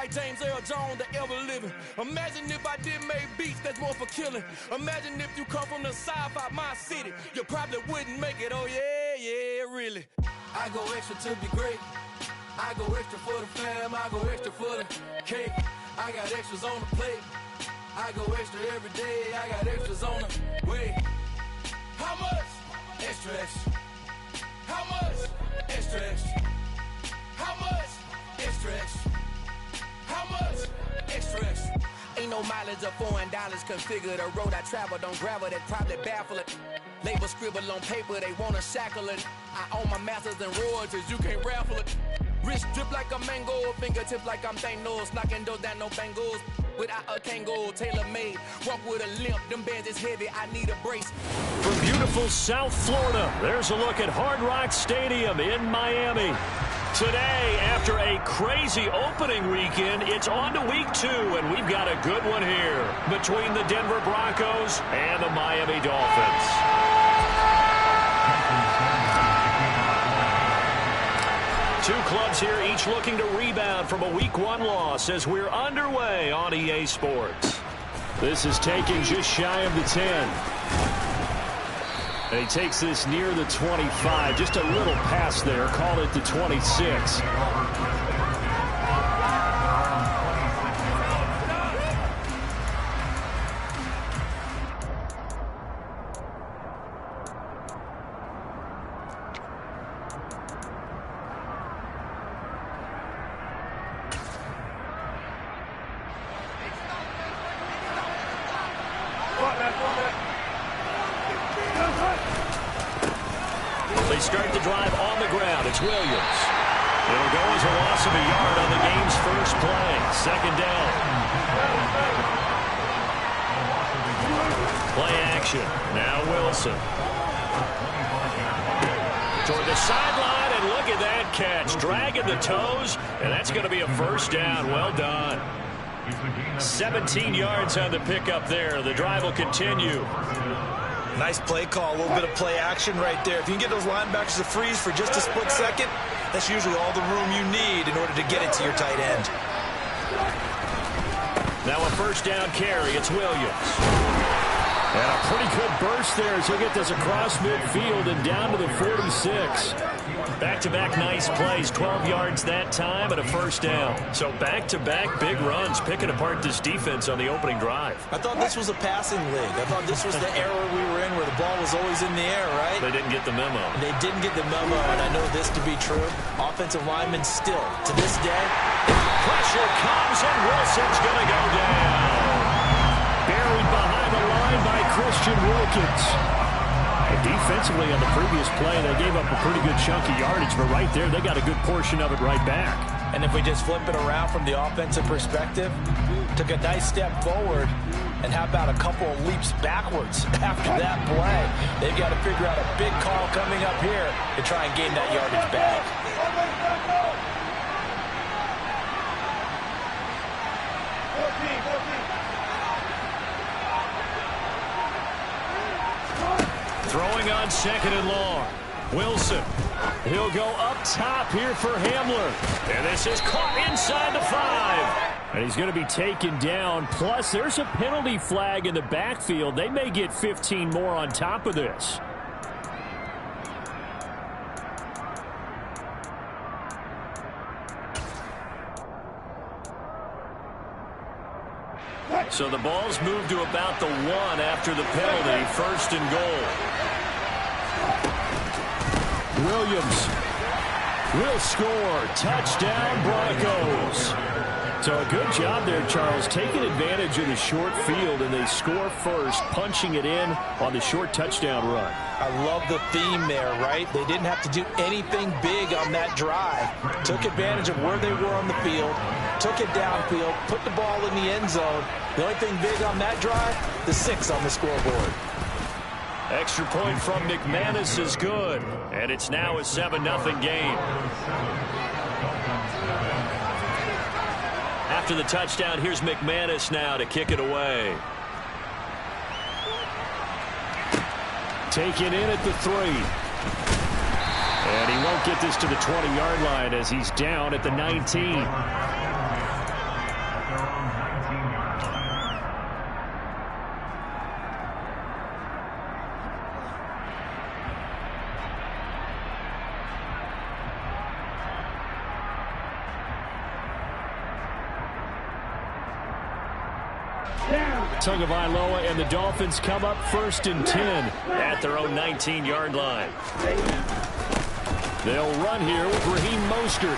like James Earl Jones that ever living. Imagine if I did make beats that's more for killing. Imagine if you come from the south out my city, you probably wouldn't make it. Oh yeah, yeah, really. I go extra to be great. I go extra for the fam. I go extra for the cake. I got extras on the plate. I go extra every day. I got extras on the way. How much? Extra, extra. How much? Extra, extra. How much? Extra, extra. How much? Extra, extra. Ain't no mileage of $4 configure the road I travel. Don't gravel that probably baffle it. Label scribble on paper, they wanna shackle it. I own my masters and royalties, you can't raffle it. Wrist drip like a mango, fingertips like I'm Thanos. Knocking those down, no bangles. Without a Kango, tailor-made. Walk with a limp, them bands is heavy, I need a brace. From beautiful South Florida, there's a look at Hard Rock Stadium in Miami. Today, after a crazy opening weekend, it's on to week 2, and we've got a good one here between the Denver Broncos and the Miami Dolphins. Two clubs here, each looking to rebound from a Week 1 loss as we're underway on EA Sports. This is taken just shy of the 10. And he takes this near the 25. Just a little pass there. Call it the 26. They start the drive on the ground. It's Williams. It'll go as a loss of a yard on the game's first play. Second down. Play action. Now Wilson. Toward the sideline, and look at that catch. Dragging the toes, and that's going to be a first down. Well done. 17 yards on the pickup there. The drive will continue. Nice play call, a little bit of play action right there. If you can get those linebackers to freeze for just a split second, that's usually all the room you need in order to get it to your tight end. Now a first down carry. It's Williams. And a pretty good burst there as he'll get this across midfield and down to the 46. Back-to-back nice plays, 12 yards that time and a first down. So back-to-back big runs, picking apart this defense on the opening drive. I thought this was a passing league. I thought this was the era we were in where the ball was always in the air, right? They didn't get the memo. They didn't get the memo, and I know this to be true. Offensive linemen still, to this day. Pressure comes, and Wilson's going to go down. Buried behind the line by Christian Wilkins. Defensively on the previous play, they gave up a pretty good chunk of yardage, but right there, they got a good portion of it right back. And if we just flip it around from the offensive perspective, took a nice step forward, and how about a couple of leaps backwards after that play? They've got to figure out a big call coming up here to try and gain that yardage back. Throwing on second and long. Wilson. He'll go up top here for Hamler. And this is caught inside the 5. And he's going to be taken down. Plus, there's a penalty flag in the backfield. They may get 15 more on top of this. So the ball's moved to about the 1 after the penalty. First and goal. Williams will score. Touchdown, Broncos. So a good job there, Charles, taking advantage of the short field, and they score first, punching it in on the short touchdown run. I love the theme there, right? They didn't have to do anything big on that drive. Took advantage of where they were on the field, took it downfield, put the ball in the end zone. The only thing big on that drive, the 6 on the scoreboard. Extra point from McManus is good, and it's now a 7-0 game. After the touchdown, here's McManus now to kick it away. Taken in at the 3. And he won't get this to the 20-yard line as he's down at the 19. Tagovailoa and the Dolphins come up 1st and 10 at their own 19-yard line. They'll run here with Raheem Mostert.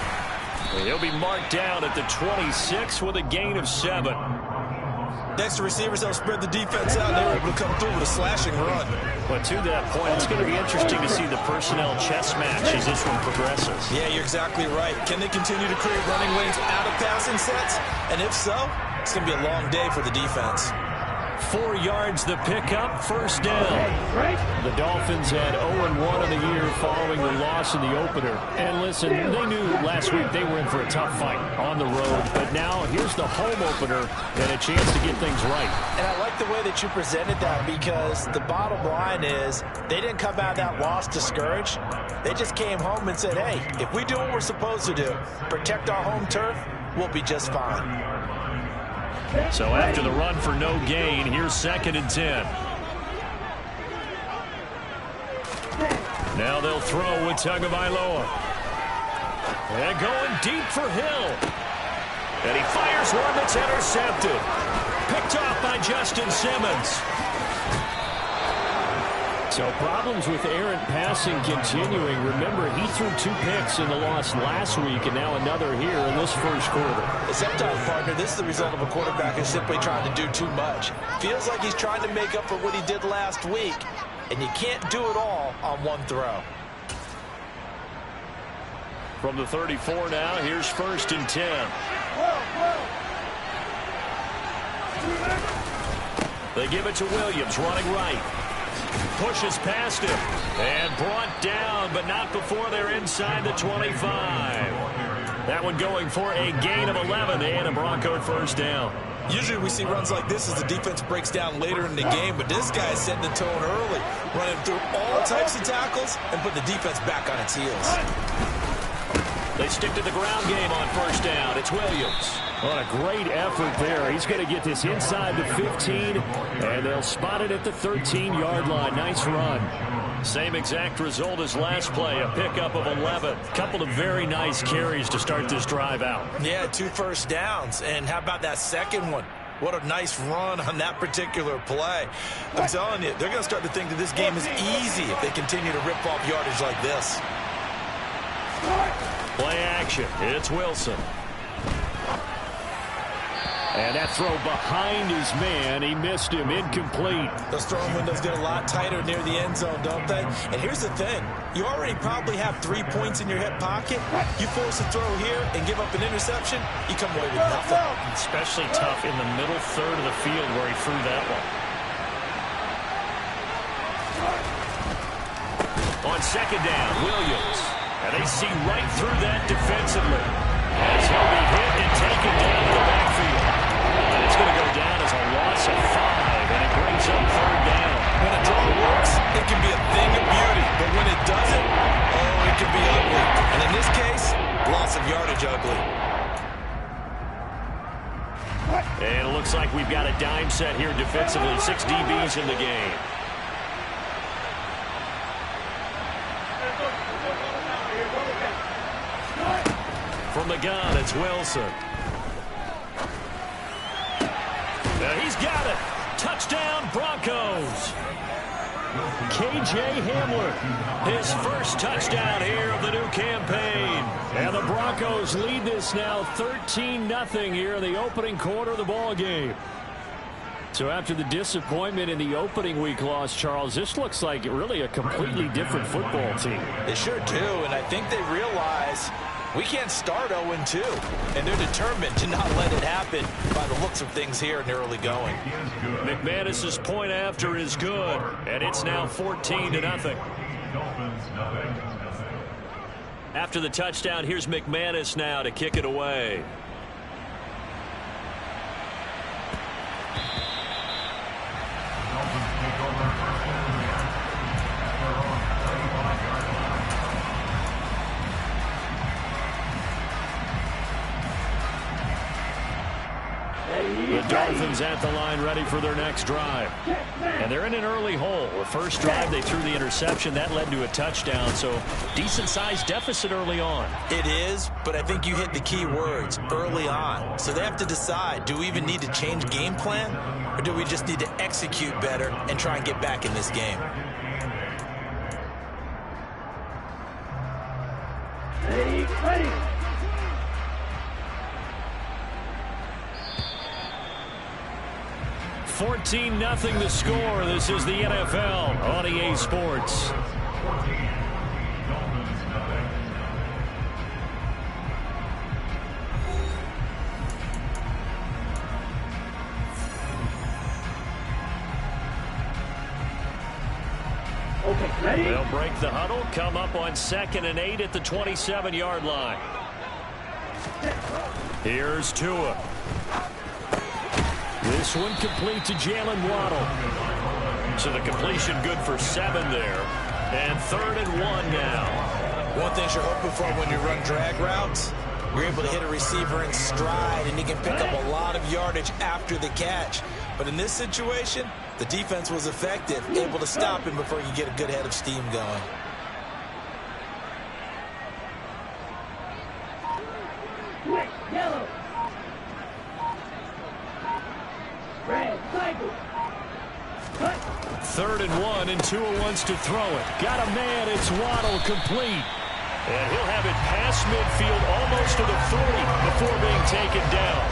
He'll be marked down at the 26 with a gain of 7. Next to receivers, they'll spread the defense out. They're able to come through with a slashing run. But to that point, it's going to be interesting to see the personnel chess match as this one progresses. Yeah, you're exactly right. Can they continue to create running lanes out of passing sets? And if so, it's going to be a long day for the defense. 4 yards the pickup, 1st down. The Dolphins had 0-1 in the year following the loss in the opener. And listen, they knew last week they were in for a tough fight on the road. But now here's the home opener and a chance to get things right. And I like the way that you presented that, because the bottom line is they didn't come out of that loss discouraged. They just came home and said, hey, if we do what we're supposed to do, protect our home turf, we'll be just fine. So after the run for no gain, here's 2nd and 10. Now they'll throw with Tagovailoa. And going deep for Hill. And he fires one that's intercepted. Picked off by Justin Simmons. So problems with errant passing continuing. Remember, he threw 2 picks in the loss last week, and now another here in this first quarter. Sometimes, partner, this is the result of a quarterback who's simply trying to do too much. Feels like he's trying to make up for what he did last week, and you can't do it all on one throw. From the 34 now, here's 1st and 10. They give it to Williams, running right. Pushes past him and brought down, but not before they're inside the 25. That one going for a gain of 11 and a Bronco 1st down. Usually we see runs like this as the defense breaks down later in the game, but this guy is setting the tone early, running through all types of tackles and put the defense back on its heels. They stick to the ground game on 1st down. It's Williams. What a great effort there. He's going to get this inside the 15, and they'll spot it at the 13-yard line. Nice run. Same exact result as last play, a pickup of 11. Couple of very nice carries to start this drive out. Yeah, 2 first downs. And how about that second one? What a nice run on that particular play. I'm telling you, they're going to start to think that this game is easy if they continue to rip off yardage like this. Play action. It's Wilson. And that throw behind his man. He missed him. Incomplete. Those throwing windows get a lot tighter near the end zone, don't they? And here's the thing. You already probably have 3 points in your hip pocket. You force a throw here and give up an interception, you come away with nothing. Especially tough in the middle third of the field where he threw that one. On 2nd down, Williams. And they see right through that defensively. As he'll be hit and taken down to the backfield. It's going to go down as a loss of 5, and it brings up 3rd down. When a draw works, it can be a thing of beauty. But when it doesn't, oh, it can be ugly. And in this case, loss of yardage ugly. And it looks like we've got a dime set here defensively. 6 DBs in the game. From the gun, it's Wilson. He's got it. Touchdown, Broncos. KJ Hamler, his first touchdown here of the new campaign. And the Broncos lead this now 13-0 here in the opening quarter of the ball game. So after the disappointment in the opening week loss, Charles, this looks like really a completely different football team. They sure do, and I think they realize we can't start 0-2, and they're determined to not let it happen by the looks of things here in the early going. McManus's point after is good, and it's now 14-0. After the touchdown, here's McManus now to kick it away. The Dolphins at the line ready for their next drive. And they're in an early hole. The first drive, they threw the interception. That led to a touchdown, so decent-sized deficit early on. It is, but I think you hit the key words, early on. So they have to decide, do we even need to change game plan, or do we just need to execute better and try and get back in this game? Ready. 14-0 the score. This is the NFL on EA Sports. Okay, ready? They'll break the huddle, come up on 2nd and 8 at the 27-yard line. Here's Tua. This one complete to Jalen Waddle. So the completion good for 7 there. And 3rd and 1 now. One thing you're hoping for when you run drag routes, you're able to hit a receiver in stride, and he can pick up a lot of yardage after the catch. But in this situation, the defense was effective, able to stop him before you get a good head of steam going. Yellow. Red, cycle. 3rd and 1, and Tua wants to throw it. Got a man, it's Waddle, complete. And he'll have it past midfield, almost to the 40 before being taken down.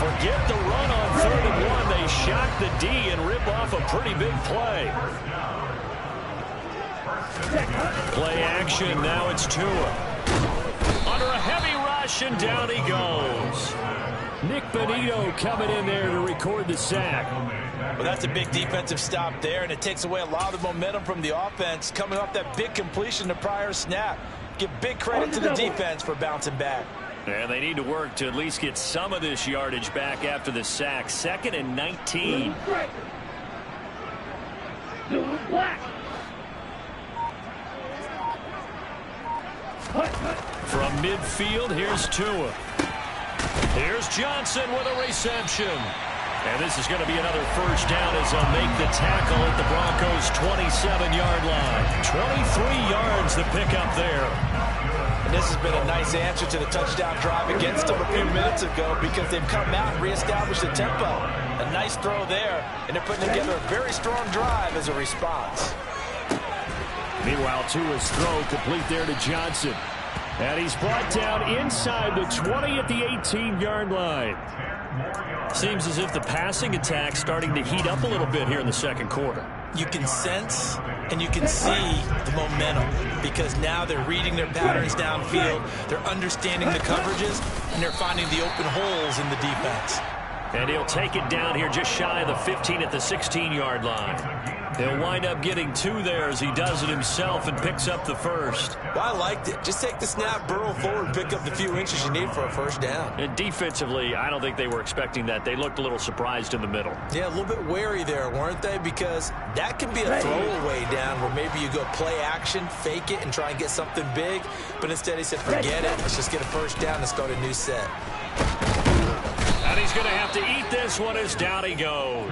Forget the run on 3rd and 1. They shock the D and rip off a pretty big play. Play action, now it's Tua. Under a heavy rush, and down he goes. Nick Benito coming in there to record the sack. Well, that's a big defensive stop there, and it takes away a lot of the momentum from the offense coming off that big completion the prior snap. Give big credit to the defense for bouncing back. And they need to work to at least get some of this yardage back after the sack. 2nd and 19. Black. From midfield, here's Tua. Here's Johnson with a reception. And this is going to be another first down as they'll make the tackle at the Broncos' 27-yard line. 23 yards the pickup there. And this has been a nice answer to the touchdown drive against them a few minutes ago because they've come out and reestablished the tempo. A nice throw there, and they're putting together a very strong drive as a response. Meanwhile, Tua's throw complete there to Johnson. And he's brought down inside the 20 at the 18-yard line. Seems as if the passing attack's starting to heat up a little bit here in the second quarter. You can sense and you can see the momentum because now they're reading their patterns downfield, they're understanding the coverages, and they're finding the open holes in the defense. And he'll take it down here just shy of the 15 at the 16-yard line. He'll wind up getting 2 there as he does it himself and picks up the first. Well, I liked it. Just take the snap, burrow forward, and pick up the few inches you need for a first down. And defensively, I don't think they were expecting that. They looked a little surprised in the middle. Yeah, a little bit wary there, weren't they? Because that can be a throwaway down where maybe you go play action, fake it, and try and get something big. But instead he said, forget it. Let's just get a first down and start a new set. And he's going to have to eat this one as down he goes.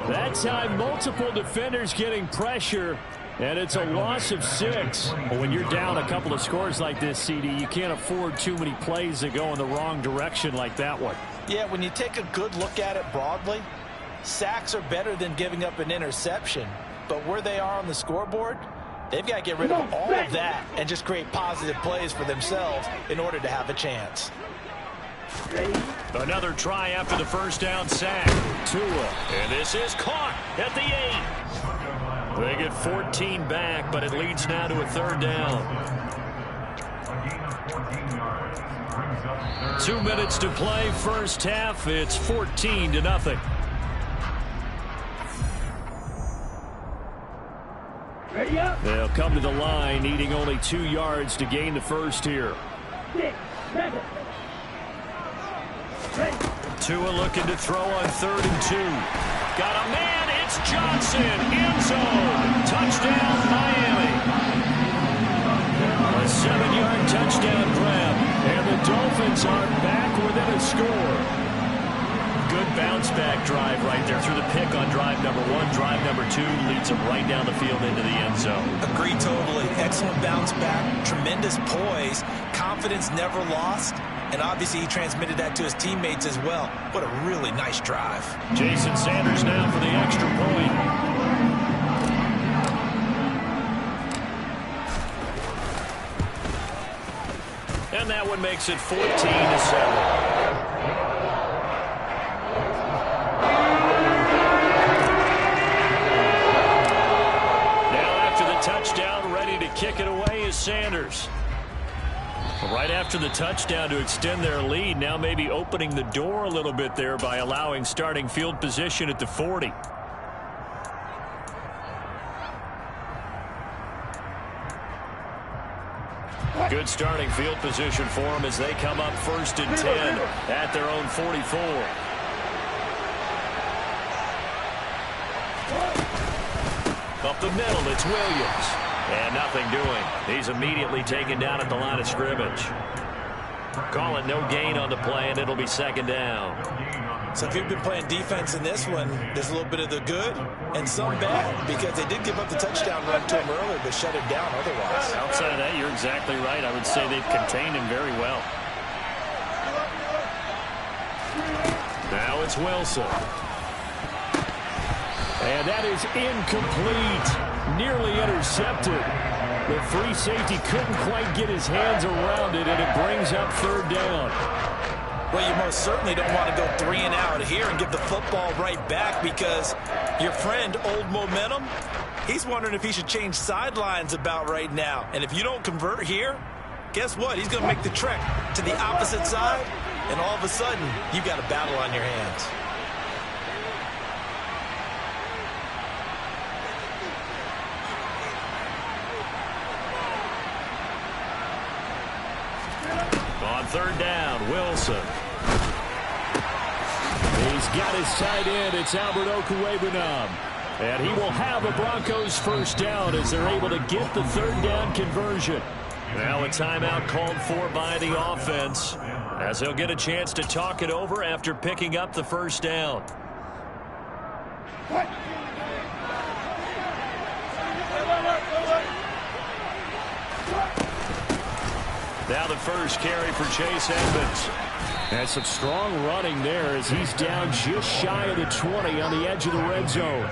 That time, multiple defenders getting pressure, and it's a loss of 6. But when you're down a couple of scores like this, CD, you can't afford too many plays that go in the wrong direction like that one. Yeah, when you take a good look at it broadly, sacks are better than giving up an interception. But where they are on the scoreboard, they've got to get rid of all of that and just create positive plays for themselves in order to have a chance. Another try after the first down sack. Tua. And this is caught at the 8. They get 14 back, but it leads now to a 3rd down. 2 minutes to play, first half. It's 14-0. Ready up. They'll come to the line, needing only 2 yards to gain the first here. 6, 7. Tua looking to throw on 3rd and 2. Got a man, it's Johnson, end zone. Touchdown, Miami. A 7-yard touchdown grab, and the Dolphins are back within a score. good bounce-back drive right there through the pick on drive number 1. Drive number 2 leads him right down the field into the end zone. Agree totally. Excellent bounce back, tremendous poise, confidence never lost, and obviously he transmitted that to his teammates as well. What a really nice drive. Jason Sanders now for the extra point. And that one makes it 14-7. Now after the touchdown, ready to kick it away is Sanders. Right after the touchdown to extend their lead, now maybe opening the door a little bit there by allowing starting field position at the 40. Good starting field position for them as they come up 1st and 10 at their own 44. Up the middle, it's Williams. And nothing doing. He's immediately taken down at the line of scrimmage. Call it no gain on the play, and it'll be 2nd down. So if you've been playing defense in this one, there's a little bit of the good and some bad, because they did give up the touchdown run to him earlier, but shut him down otherwise. Outside of that, you're exactly right. I would say they've contained him very well. Now it's Wilson. And that is incomplete. Nearly intercepted. The free safety couldn't quite get his hands around it, and it brings up 3rd down. Well, you most certainly don't want to go 3 and out here and give the football right back, because your friend, Old Momentum, he's wondering if he should change sidelines about right now. And if you don't convert here, guess what? He's going to make the trek to the opposite side, and all of a sudden, you've got a battle on your hands. On 3rd down, Wilson. He's got his tight end. It's Albert Okwuegbunam. And he will have a Broncos 1st down as they're able to get the 3rd down conversion. Now a timeout called for by the offense, as they'll get a chance to talk it over after picking up the 1st down. Now the first carry for Chase Edmonds. And some strong running there as he's down just shy of the 20 on the edge of the red zone.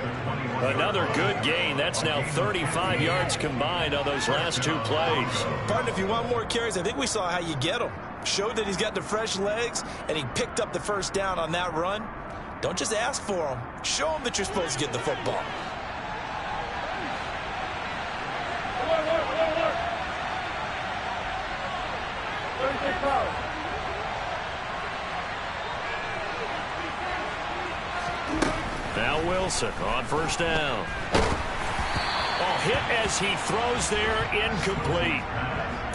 Another good gain. That's now 35 yards combined on those last 2 plays. Partner, if you want more carries, I think we saw how you get them. Showed that he's got the fresh legs, and he picked up the 1st down on that run. Don't just ask for them. Show them that you're supposed to get the football. Now Wilson on 1st down. Oh, hit as he throws there, incomplete.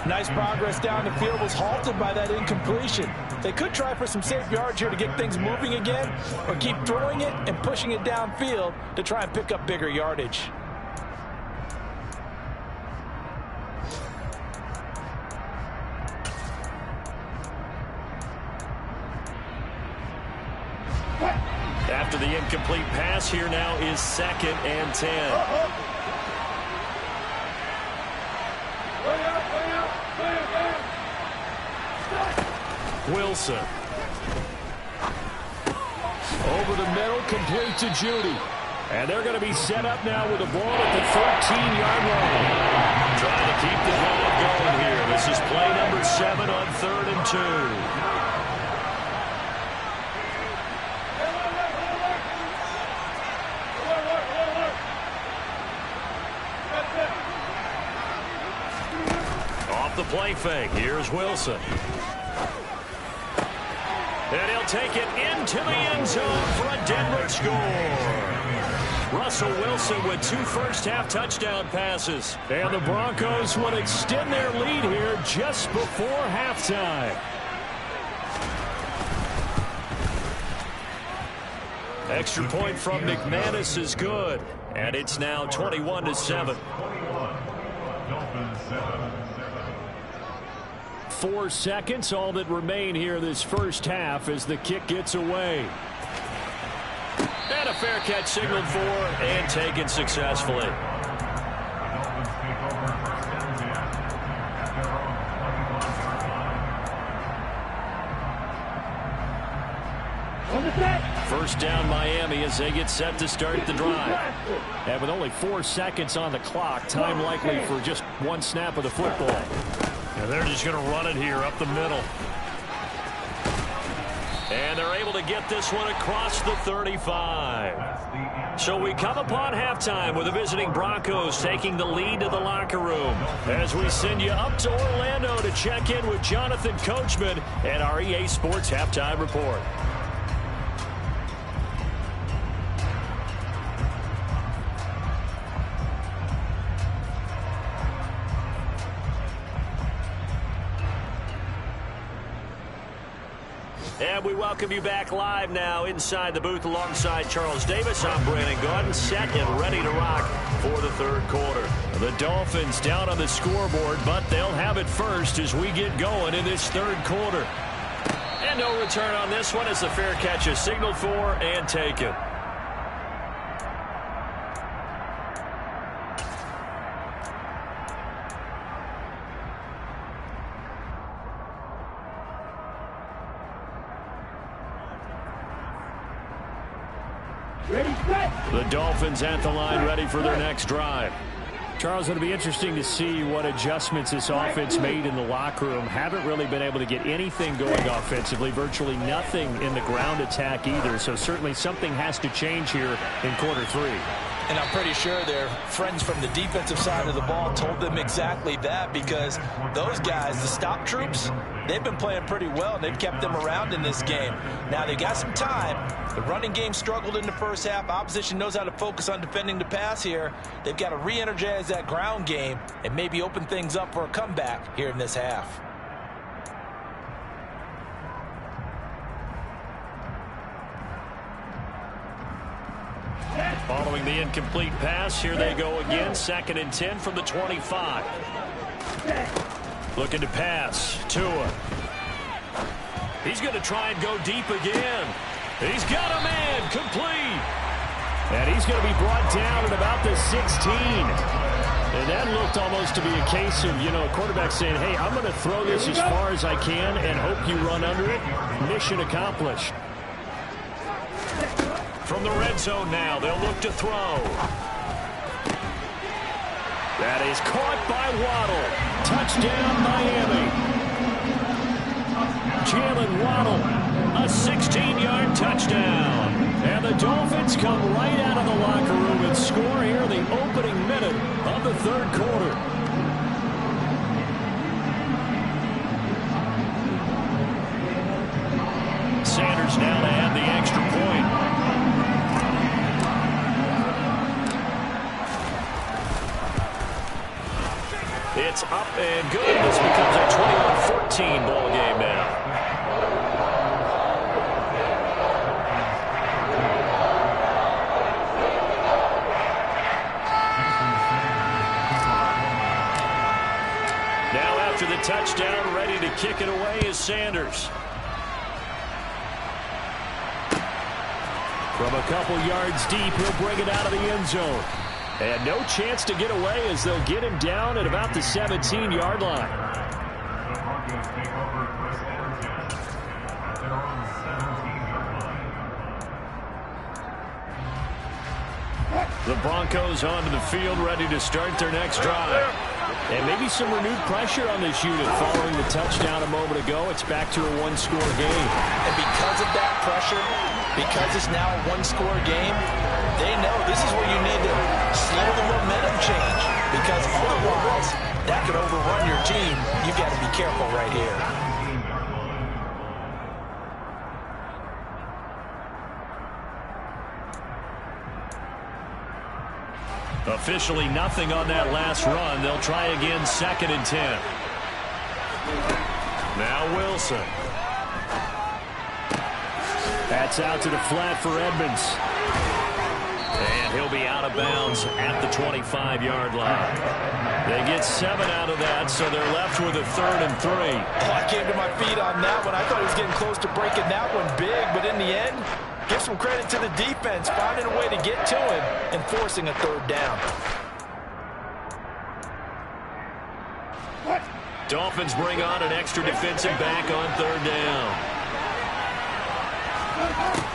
Nice progress down the field, was halted by that incompletion. They could try for some safe yards here to get things moving again, or keep throwing it and pushing it downfield to try and pick up bigger yardage. After the incomplete pass, here now is 2nd and 10. Wilson. Over the middle, complete to Judy. And they're going to be set up now with the ball at the 13-yard line. Trying to keep the drive going here. This is play number 7 on 3rd and 2. The play fake. Here's Wilson. And he'll take it into the end zone for a Denver score. Russell Wilson with 2 first-half touchdown passes. And the Broncos will extend their lead here just before halftime. Extra point from McManus is good. And it's now 21-7. 4 seconds, all that remain here this first half as the kick gets away. And a fair catch signaled for and taken successfully. First down Miami as they get set to start the drive. And with only 4 seconds on the clock, time likely for just one snap of the football. And they're just going to run it here up the middle. And they're able to get this one across the 35. So we come upon halftime with the visiting Broncos taking the lead to the locker room. As we send you up to Orlando to check in with Jonathan Coachman and our EA Sports Halftime Report. And we welcome you back live now inside the booth alongside Charles Davis. I'm Brandon Gaudin, set and ready to rock for the third quarter. The Dolphins down on the scoreboard, but they'll have it first as we get going in this third quarter. And no return on this one as the fair catch is signaled for and taken. The Dolphins at the line ready for their next drive. Charles, it'll be interesting to see what adjustments this offense made in the locker room. Haven't really been able to get anything going offensively, virtually nothing in the ground attack either. So certainly something has to change here in quarter 3. And I'm pretty sure their friends from the defensive side of the ball told them exactly that, because those guys, the stop troops, they've been playing pretty well, and they've kept them around in this game. Now, they got some time. The running game struggled in the first half. Opposition knows how to focus on defending the pass here. They've got to re-energize that ground game and maybe open things up for a comeback here in this half. Following the incomplete pass, here they go again. 2nd and 10 from the 25. Looking to pass. Tua. He's going to try and go deep again. He's got a man. Complete. And he's going to be brought down at about the 16. And that looked almost to be a case of, a quarterback saying, hey, I'm going to throw this as far as I can and hope you run under it. Mission accomplished. From the red zone now, they'll look to throw. That is caught by Waddle. Touchdown, Miami. Jalen Waddle, a 16-yard touchdown. And the Dolphins come right out of the locker room and score here in the opening minute of the third quarter. Sanders now to add the extra point. It's up and good. This becomes a 21-14 ball game now. Now after the touchdown, ready to kick it away is Sanders. From a couple yards deep, he'll bring it out of the end zone. And no chance to get away as they'll get him down at about the 17-yard line. The Broncos onto the field, ready to start their next drive. And maybe some renewed pressure on this unit following the touchdown a moment ago. It's back to a one-score game. And because of that pressure, because it's now a one-score game, they know this is where you need to slow the momentum change, because otherwise that could overrun your team. You've got to be careful right here. Officially nothing on that last run. They'll try again, 2nd and 10. Now Wilson. That's out to the flat for Edmonds. And he'll be out of bounds at the 25-yard line. They get 7 out of that, so they're left with a 3rd and 3. Oh, I came to my feet on that one. I thought he was getting close to breaking that one big, but in the end, Give some credit to the defense, finding a way to get to him and forcing a third down. Dolphins bring on an extra defensive back on third down.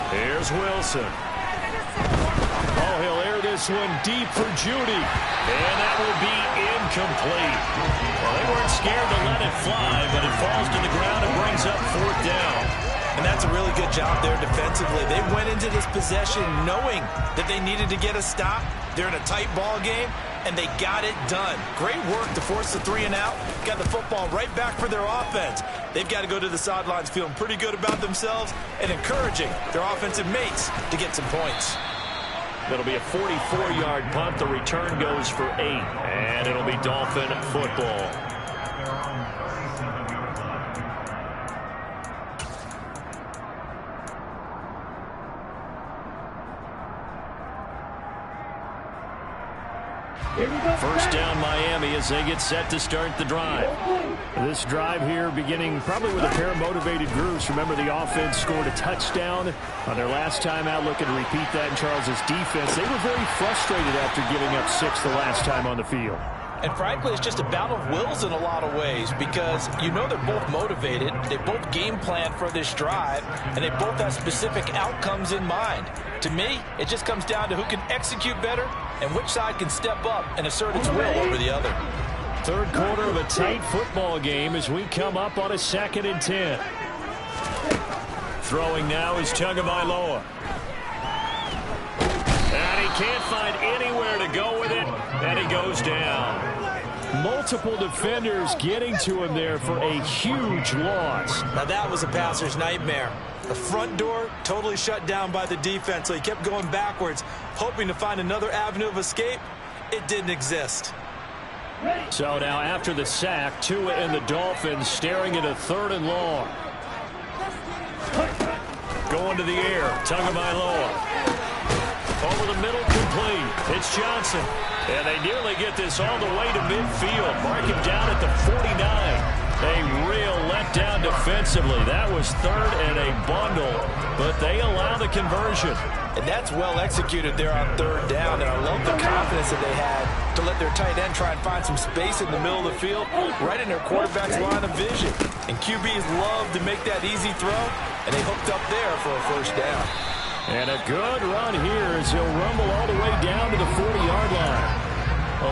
Here's Wilson. Oh, he'll air this one deep for Judy. And that will be incomplete. Well, they weren't scared to let it fly, but it falls to the ground and brings up fourth down. And that's a really good job there defensively. They went into this possession knowing that they needed to get a stop. They're in a tight ball game, and they got it done. Great work to force the 3 and out. Got the football right back for their offense. They've got to go to the sidelines feeling pretty good about themselves and encouraging their offensive mates to get some points. That'll be a 44-yard punt. The return goes for 8, and it'll be Dolphin football. First down Miami as they get set to start the drive. This drive here beginning probably with a pair of motivated groups. Remember, the offense scored a touchdown on their last time out. Looking to repeat that in Charles's defense. They were very frustrated after giving up 6 the last time on the field. And frankly, it's just a battle of wills in a lot of ways because you know they're both motivated. They both game plan for this drive, and they both have specific outcomes in mind. To me, it just comes down to who can execute better and which side can step up and assert its will over the other. Third quarter of a tight football game as we come up on a 2nd and 10. Throwing now is Tagovailoa. And he can't find anywhere to go with it, and he goes down. Multiple defenders getting to him there for a huge loss. Now that was a passer's nightmare. The front door totally shut down by the defense, so he kept going backwards, hoping to find another avenue of escape. It didn't exist. So now after the sack, Tua and the Dolphins staring at a 3rd and long. Going to the air, Tagovailoa. Over the middle, complete. It's Johnson. And they nearly get this all the way to midfield. Mark him down at the 49. A real letdown defensively. That was 3rd and a bundle, but they allow the conversion. And that's well executed there on 3rd down, and I love the confidence that they had to let their tight end try and find some space in the middle of the field, right in their quarterback's line of vision. And QBs love to make that easy throw, and they hooked up there for a 1st down. And a good run here as he'll rumble all the way down to the 40-yard line.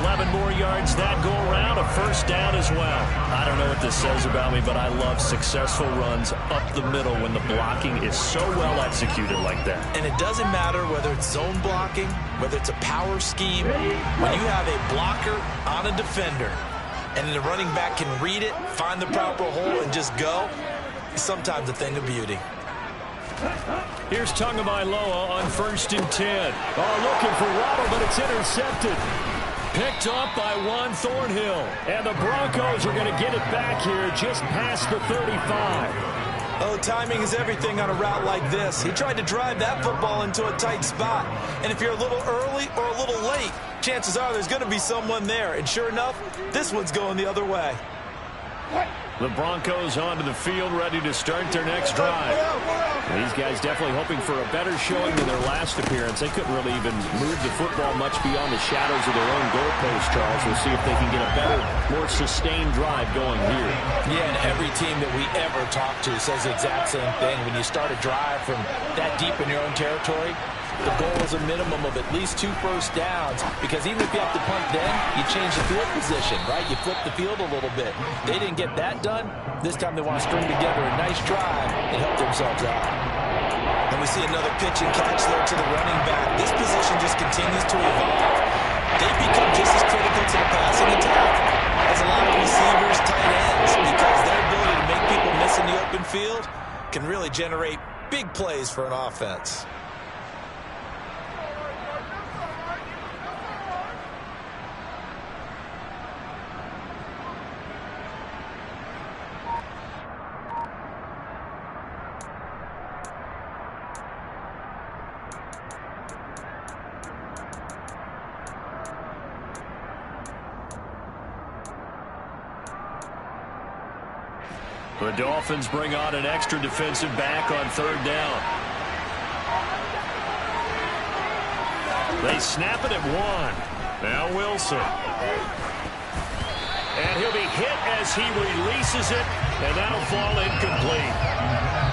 11 more yards that go around, a 1st down as well. I don't know what this says about me, but I love successful runs up the middle when the blocking is so well executed like that. And it doesn't matter whether it's zone blocking, whether it's a power scheme. When you have a blocker on a defender and the running back can read it, find the proper hole, and just go, it's sometimes a thing of beauty. Here's Tagovailoa on 1st and 10. Oh, looking for Waddle, but it's intercepted. Picked up by Juan Thornhill. And the Broncos are going to get it back here just past the 35. Oh, timing is everything on a route like this. He tried to drive that football into a tight spot. And if you're a little early or a little late, chances are there's going to be someone there. And sure enough, this one's going the other way. The Broncos onto the field, ready to start their next drive. These guys definitely hoping for a better showing than their last appearance. They couldn't really even move the football much beyond the shadows of their own goalpost, Charles. We'll see if they can get a better, more sustained drive going here. Yeah, and every team that we ever talk to says the exact same thing. When you start a drive from that deep in your own territory, the goal is a minimum of at least 2 first downs, because even if you have to punt then, you change the field position, right? You flip the field a little bit. They didn't get that done. This time they want to string together a nice drive and help themselves out. And we see another pitch and catch there to the running back. This position just continues to evolve. They become just as critical to the passing attack as a lot of receivers, tight ends, because their ability to make people miss in the open field can really generate big plays for an offense. The Dolphins bring on an extra defensive back on 3rd down. They snap it at 1. Now Wilson. And he'll be hit as he releases it, and that'll fall incomplete.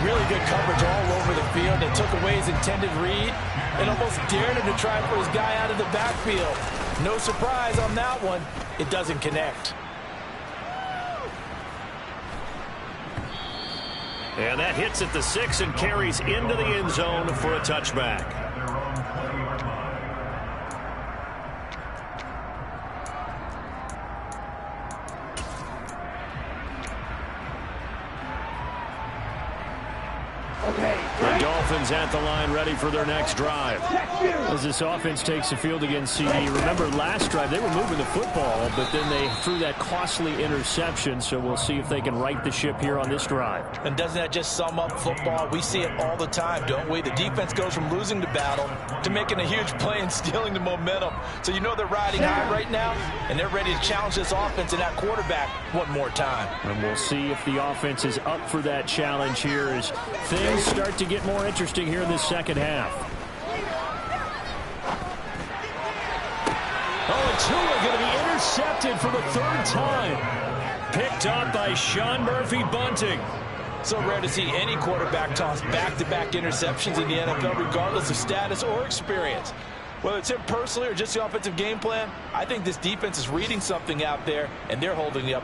Really good coverage all over the field. They took away his intended read and almost dared him to try and put his guy out of the backfield. No surprise on that one. It doesn't connect. And that hits at the 6 and carries into the end zone for a touchback. The Dolphins at the line, ready for their next drive. As this offense takes the field against CD, remember last drive they were moving the football, but then they threw that costly interception, so we'll see if they can right the ship here on this drive. And doesn't that just sum up football? We see it all the time, don't we? The defense goes from losing the battle to making a huge play and stealing the momentum. So you know they're riding high right now, and they're ready to challenge this offense and that quarterback one more time. And we'll see if the offense is up for that challenge here as things start to get more interesting here in the second half. Oh, and Tua going to be intercepted for the 3rd time. Picked up by Sean Murphy-Bunting. So rare to see any quarterback toss back-to-back interceptions in the NFL, regardless of status or experience. Whether it's him personally or just the offensive game plan, I think this defense is reading something out there, and they're holding it up.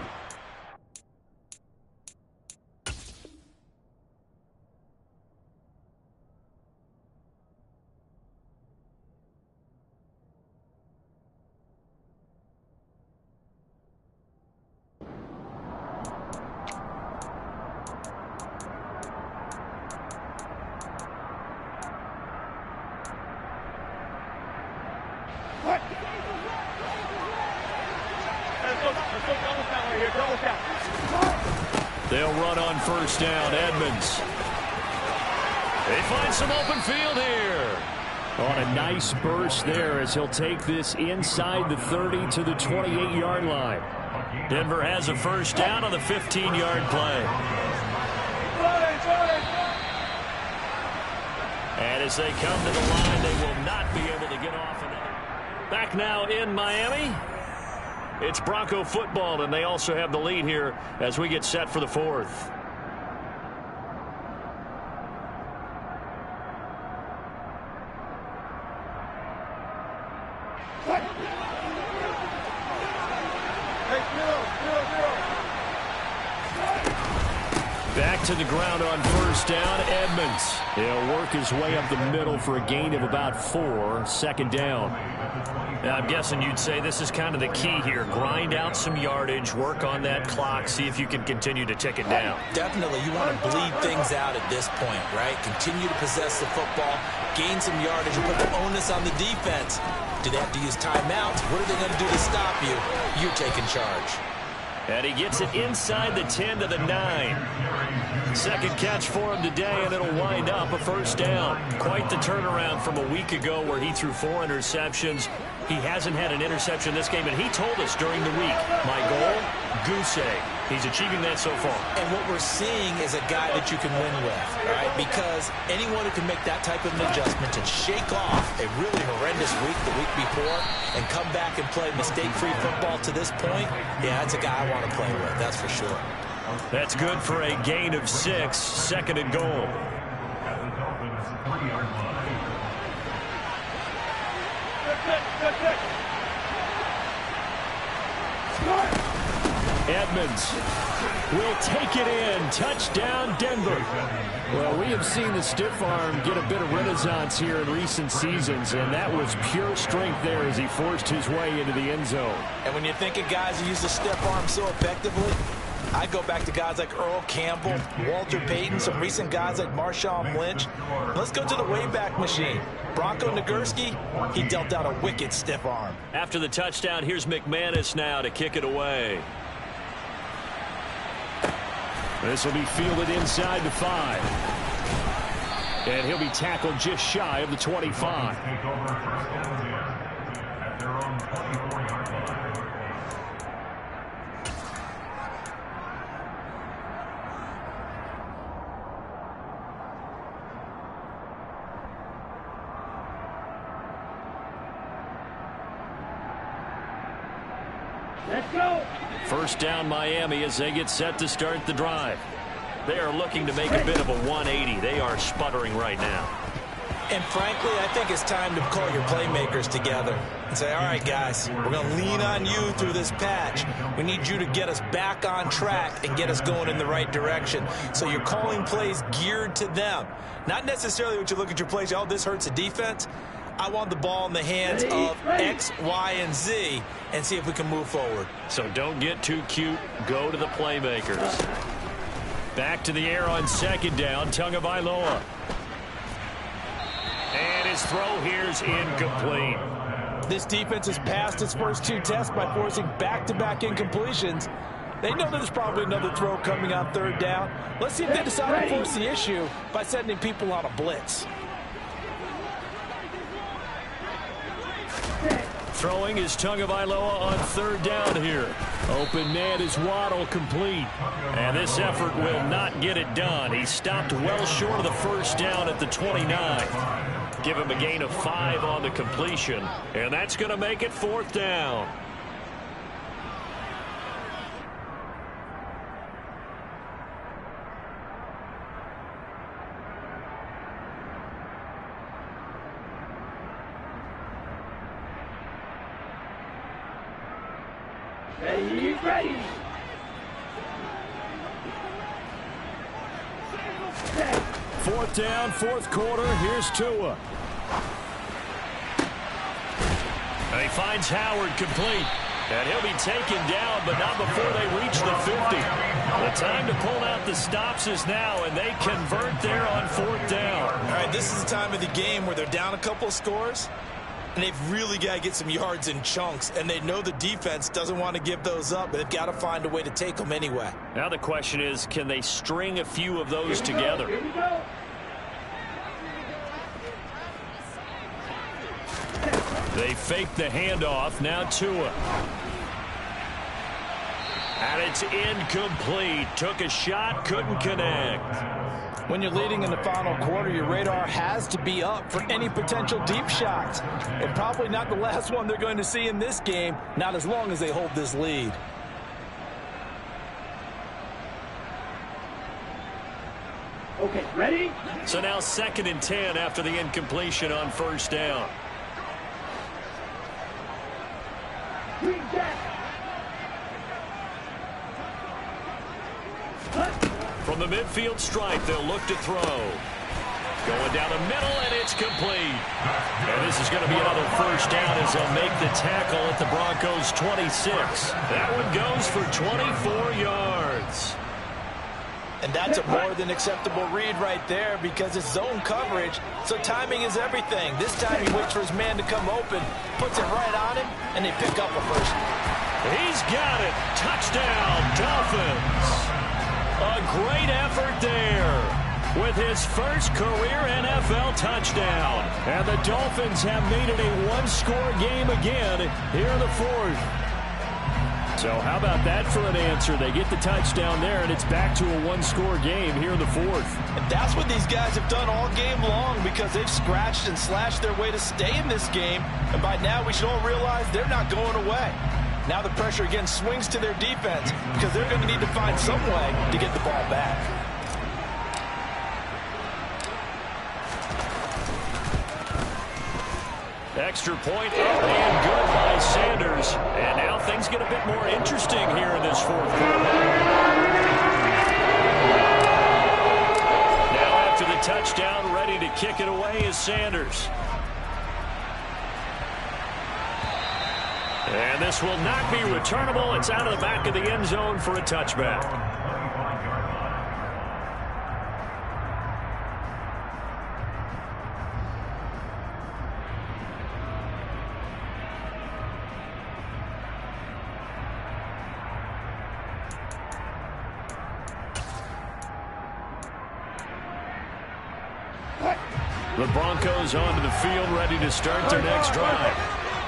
They'll run on 1st down. Edmonds. They find some open field here. On a nice burst there as he'll take this inside the 30 to the 28-yard line. Denver has a 1st down on the 15-yard play. And as they come to the line, they will not be able to get off another. Back now in Miami. It's Bronco football, and they also have the lead here as we get set for the 4th. Back to the ground on 1st down, Edmonds. He'll work his way up the middle for a gain of about 4, 2nd down. Now, I'm guessing you'd say this is kind of the key here. Grind out some yardage, work on that clock, see if you can continue to tick it down. Definitely, you want to bleed things out at this point, right? Continue to possess the football, gain some yardage, and put the onus on the defense. Do they have to use timeouts? What are they going to do to stop you? You're taking charge. And he gets it inside the 10 to the 9. 2nd catch for him today, and it'll wind up a 1st down. Quite the turnaround from a week ago where he threw 4 interceptions. He hasn't had an interception this game, and he told us during the week, my goal, goose egg. He's achieving that so far. And what we're seeing is a guy that you can win with, right? Because anyone who can make that type of an adjustment and shake off a really horrendous week the week before and come back and play mistake-free football to this point, yeah, that's a guy I want to play with, that's for sure. That's good for a gain of 6, 2nd and goal. Edmonds will take it in. Touchdown, Denver. Well, we have seen the stiff arm get a bit of renaissance here in recent seasons, and that was pure strength there as he forced his way into the end zone. And when you think of guys who use the stiff arm so effectively, I go back to guys like Earl Campbell, Walter Payton, some recent guys like Marshawn Lynch. Let's go to the Wayback Machine. Bronco Nagurski, he dealt out a wicked stiff arm. After the touchdown, here's McManus now to kick it away. This will be fielded inside the 5. And he'll be tackled just shy of the 25. Let's go. First down Miami as they get set to start the drive. They are looking to make a bit of a 180. They are sputtering right now. And frankly, I think it's time to call your playmakers together and say, all right, guys, we're going to lean on you through this patch. We need you to get us back on track and get us going in the right direction. So you're calling plays geared to them. Not necessarily what you look at your plays, oh, this hurts the defense. I want the ball in the hands of X, Y, and Z and see if we can move forward. So don't get too cute. Go to the playmakers. Back to the air on second down, Tagovailoa. And his throw here's incomplete. This defense has passed its first two tests by forcing back-to-back incompletions. They know there's probably another throw coming on third down. Let's see if they decide to force the issue by sending people on a blitz. Throwing is Tagovailoa on third down here. Open man is Waddle, complete. And this effort will not get it done. He stopped well short of the first down at the 29. Give him a gain of 5 on the completion. And that's going to make it fourth down. Ready, ready. Fourth down, fourth quarter. Here's Tua. And he finds Howard complete. And he'll be taken down, but not before they reach the 50. The time to pull out the stops is now, and they convert there on fourth down. All right, this is the time of the game where they're down a couple of scores, and they've really got to get some yards in chunks, and they know the defense doesn't want to give those up, but they've got to find a way to take them anyway. Now the question is, can they string a few of those together? Here we go. They fake the handoff. Now Tua. And it's incomplete. Took a shot, couldn't connect. When you're leading in the final quarter, your radar has to be up for any potential deep shots. And probably not the last one they're going to see in this game, not as long as they hold this lead. Okay, ready? So now 2nd and 10 after the incompletion on first down. Green jack. From the midfield stripe, they'll look to throw. Going down the middle, and it's complete. And this is going to be another first down as they'll make the tackle at the Broncos' 26. That one goes for 24 yards. And that's a more than acceptable read right there because it's zone coverage, so timing is everything. This time he waits for his man to come open, puts it right on him, and they pick up a first. He's got it. Touchdown, Dolphins. A great effort there with his first career NFL touchdown. And the Dolphins have made it a one-score game again here in the fourth. So how about that for an answer? They get the touchdown there, and it's back to a one-score game here in the fourth. And that's what these guys have done all game long because they've scratched and slashed their way to stay in this game. And by now we should all realize they're not going away. Now the pressure again swings to their defense because they're going to need to find some way to get the ball back. Extra point up and good by Sanders. And now things get a bit more interesting here in this fourth quarter. Now after the touchdown, ready to kick it away is Sanders. And this will not be returnable. It's out of the back of the end zone for a touchback. The Broncos onto the field, ready to start their next drive.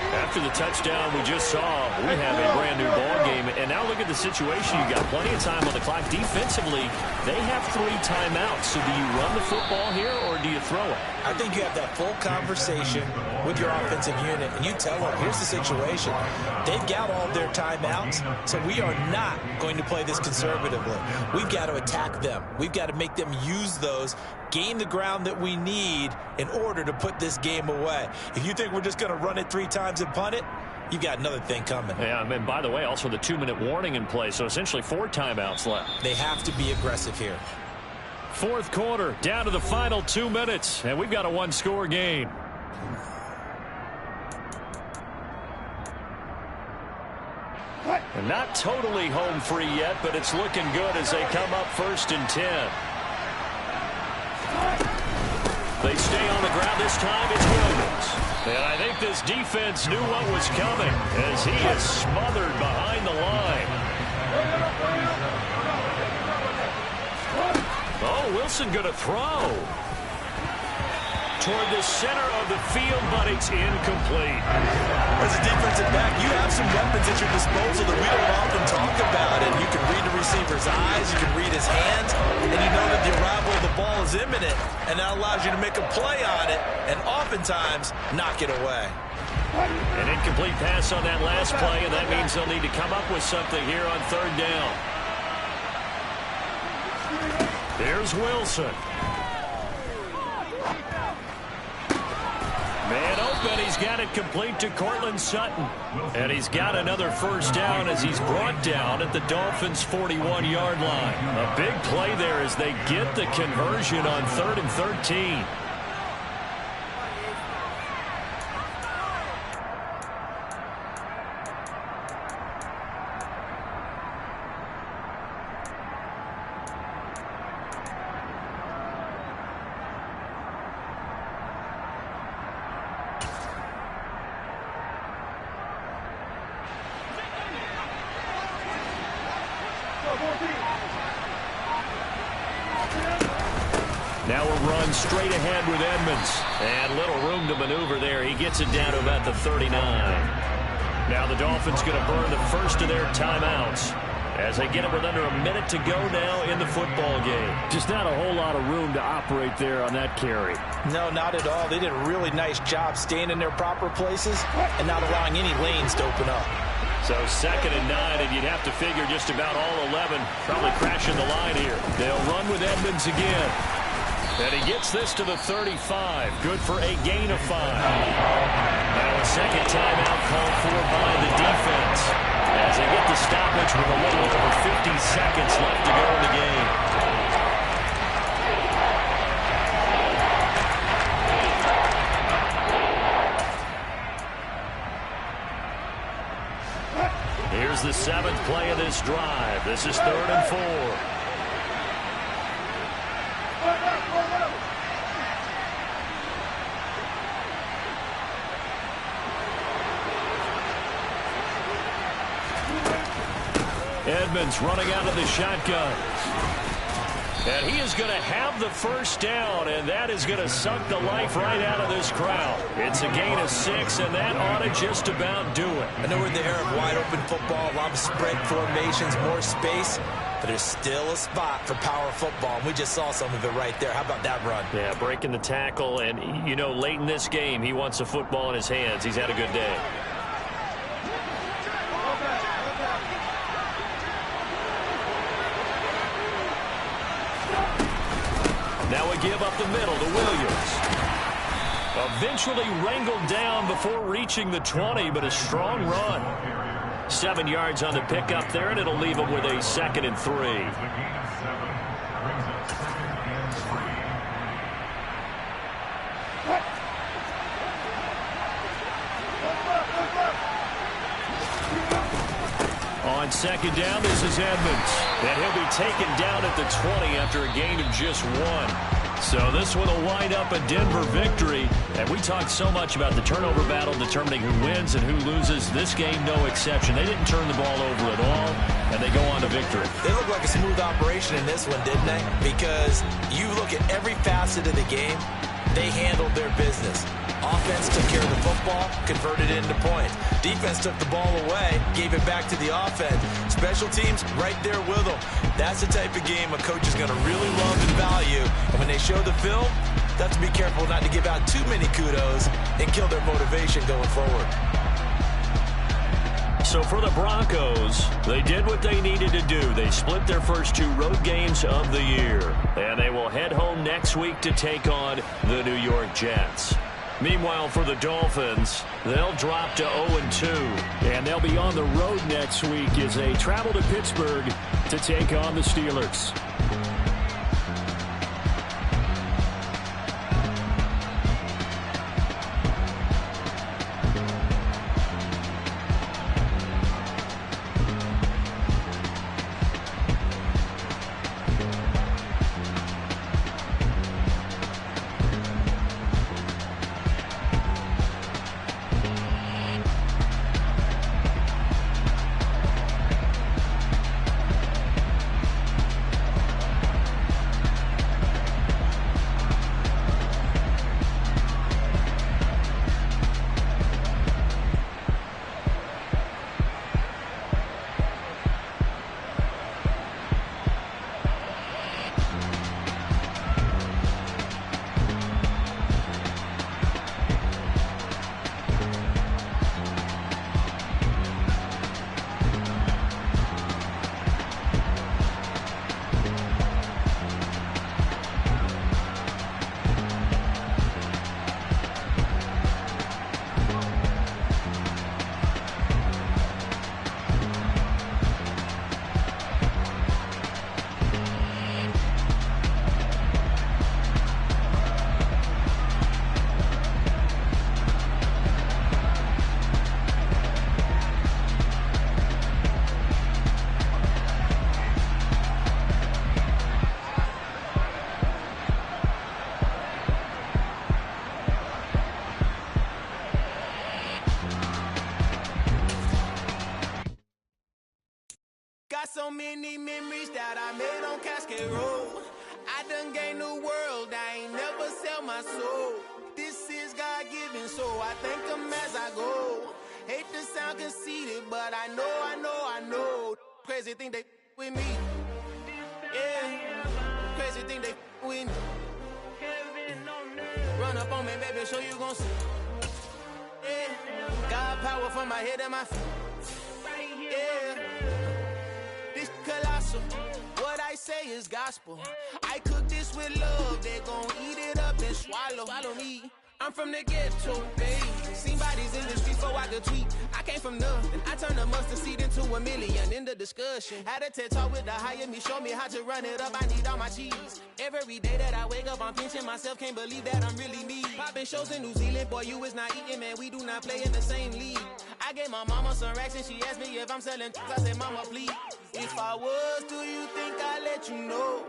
After the touchdown we just saw, we have a brand-new ball game. And now look at the situation. You got plenty of time on the clock. Defensively, they have 3 timeouts. So do you run the football here or do you throw it? I think you have that full conversation with your offensive unit, and you tell them, here's the situation. They've got all their timeouts, so we are not going to play this conservatively. We've got to attack them. We've got to make them use those, gain the ground that we need in order to put this game away. If you think we're just going to run it 3 times and punt it, you've got another thing coming. Yeah, and by the way, also the 2-minute warning in play, so essentially 4 timeouts left. They have to be aggressive here. Fourth quarter, down to the final 2 minutes, and we've got a 1-score game. And not totally home free yet, but it's looking good as they come up 1st and 10. They stay on the ground this time. It's Williams. And I think this defense knew what was coming as he is smothered behind the line. Oh, Wilson going to throw toward the center of the field, but it's incomplete. As a defensive back, you have some weapons at your disposal that we don't often talk about. And you can read the receiver's eyes, you can read his hands, and you know that the arrival of the ball is imminent. And that allows you to make a play on it and oftentimes knock it away. An incomplete pass on that last play, and that means they'll need to come up with something here on 3rd down. Here's Wilson. Man open, he's got it complete to Cortland Sutton. And he's got another 1st down as he's brought down at the Dolphins' 41-yard line. A big play there as they get the conversion on 3rd and 13. Now a run straight ahead with Edmonds. And little room to maneuver there. He gets it down to about the 39. Now the Dolphins going to burn the first of their timeouts as they get it with under a minute to go now in the football game. Just not a whole lot of room to operate there on that carry. No, not at all. They did a really nice job staying in their proper places and not allowing any lanes to open up. So 2nd and 9, and you'd have to figure just about all 11 probably crashing the line here. They'll run with Edmonds again. And he gets this to the 35. Good for a gain of 5. Now a second timeout called for by the defense as they get the stoppage with a little over 50 seconds left to go in the game. Here's the 7th play of this drive. This is 3rd and 4. Edmonds running out of the shotgun. And he is going to have the 1st down, and that is going to suck the life right out of this crowd. It's a gain of 6, and that ought to just about do it. I know we're in the era of wide-open football, a lot of spread formations, more space, but there's still a spot for power football, and we just saw some of it right there. How about that run? Yeah, breaking the tackle, and, you know, late in this game, he wants the football in his hands. He's had a good day. Now a give up the middle to Williams. Eventually wrangled down before reaching the 20, but a strong run. 7 yards on the pickup there, and it'll leave him with a 2nd and 3. On 2nd down, this is Edmonds. And he'll be taken down at the 20 after a gain of just 1. So this one will wind up a Denver victory. And we talked so much about the turnover battle determining who wins and who loses. This game, no exception. They didn't turn the ball over at all, and they go on to victory. They look like a smooth operation in this one, didn't they? Because you look at every facet of the game, they handled their business. Offense took care of the football, converted it into points. Defense took the ball away, gave it back to the offense. Special teams right there with them. That's the type of game a coach is going to really love and value. And when they show the film, they have to be careful not to give out too many kudos and kill their motivation going forward. So for the Broncos, they did what they needed to do. They split their first 2 road games of the year. And they will head home next week to take on the New York Jets. Meanwhile, for the Dolphins, they'll drop to 0-2. And they'll be on the road next week as they travel to Pittsburgh to take on the Steelers. So many memories that I made on Cascade Road. I done gained the world, I ain't never sell my soul. This is God-given, so I thank him as I go. Hate to sound conceited, but I know. Crazy thing they with me. Yeah, crazy thing they with me. Run up on me, baby, show you gon' see. Yeah, God power from my head and my feet. Yeah. This colossal, what I say is gospel. I cook this with love, they gon' eat it up and swallow me. I'm from the ghetto, babe. Seen bodies in the streets before I could tweet. I came from nothing, I turned a mustard seed into $1 million in the discussion. Had a TED talk with the higher me, show me how to run it up, I need all my cheese. Every day that I wake up, I'm pinching myself, can't believe that I'm really me. Popping shows in New Zealand, boy, you is not eating, man, we do not play in the same league. I gave my mama some racks and she asked me if I'm selling, I said, mama, please. If I was, do you think I'd let you know?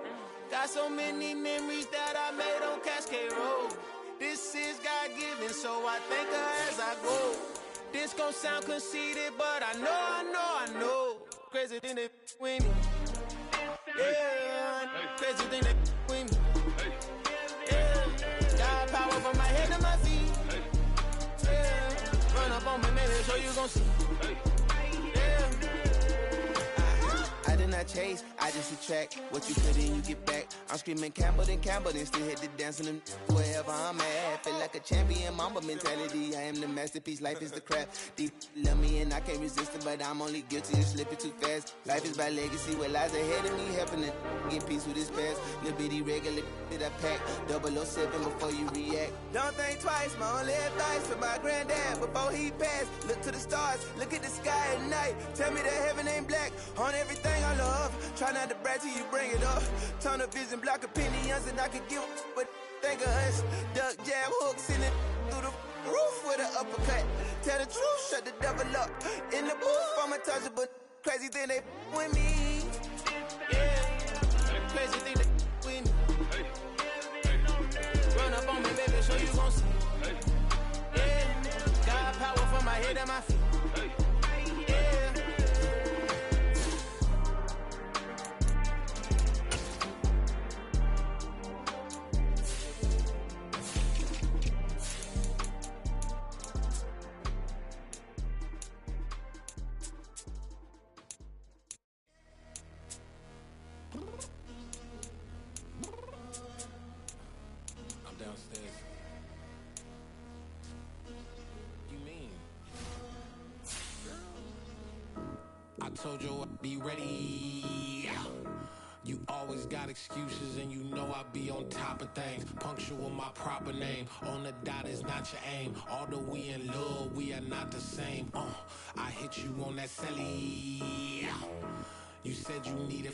Got so many memories that I made on Cascade Road. This is God-given, so I thank her as I go. This gon' sound conceited, but I know. Crazy thing they with me. Yeah, crazy thing they with me. Yeah, God power from my head to my feet. Yeah, run up on me, maybe show you gon' see. Yeah. I did not chase, I just attract. What you put in, you get back. I'm screaming Campbell, then still hit the dancing and wherever I'm at. Feel like a champion, mamba mentality. I am the masterpiece, life is the craft. Deep love me and I can't resist it, but I'm only guilty of slipping too fast. Life is by legacy, what lies ahead of me, helping to get peace with this past. Little bitty regular that I pack, 007 before you react. Don't think twice, my only advice for my granddad before he passed. Look to the stars, look at the sky at night. Tell me that heaven ain't black on everything I love. Try not to brag till you bring it up. Tunnel vision, block opinions, and I could give but think of us. Duck jab hooks in it through the roof with an uppercut. Tell the truth, shut the devil up. In the booth, I'm untouchable. Crazy thing they with me. Yeah, crazy thing they with me. Run up on me, baby, show you gon' see. Yeah, God power from my head and my feet. told you I'd be ready. You always got excuses and you know I be on top of things. Punctual my proper name. On the dot is not your aim. Although we in love, we are not the same. I hit you on that celly. You said you needed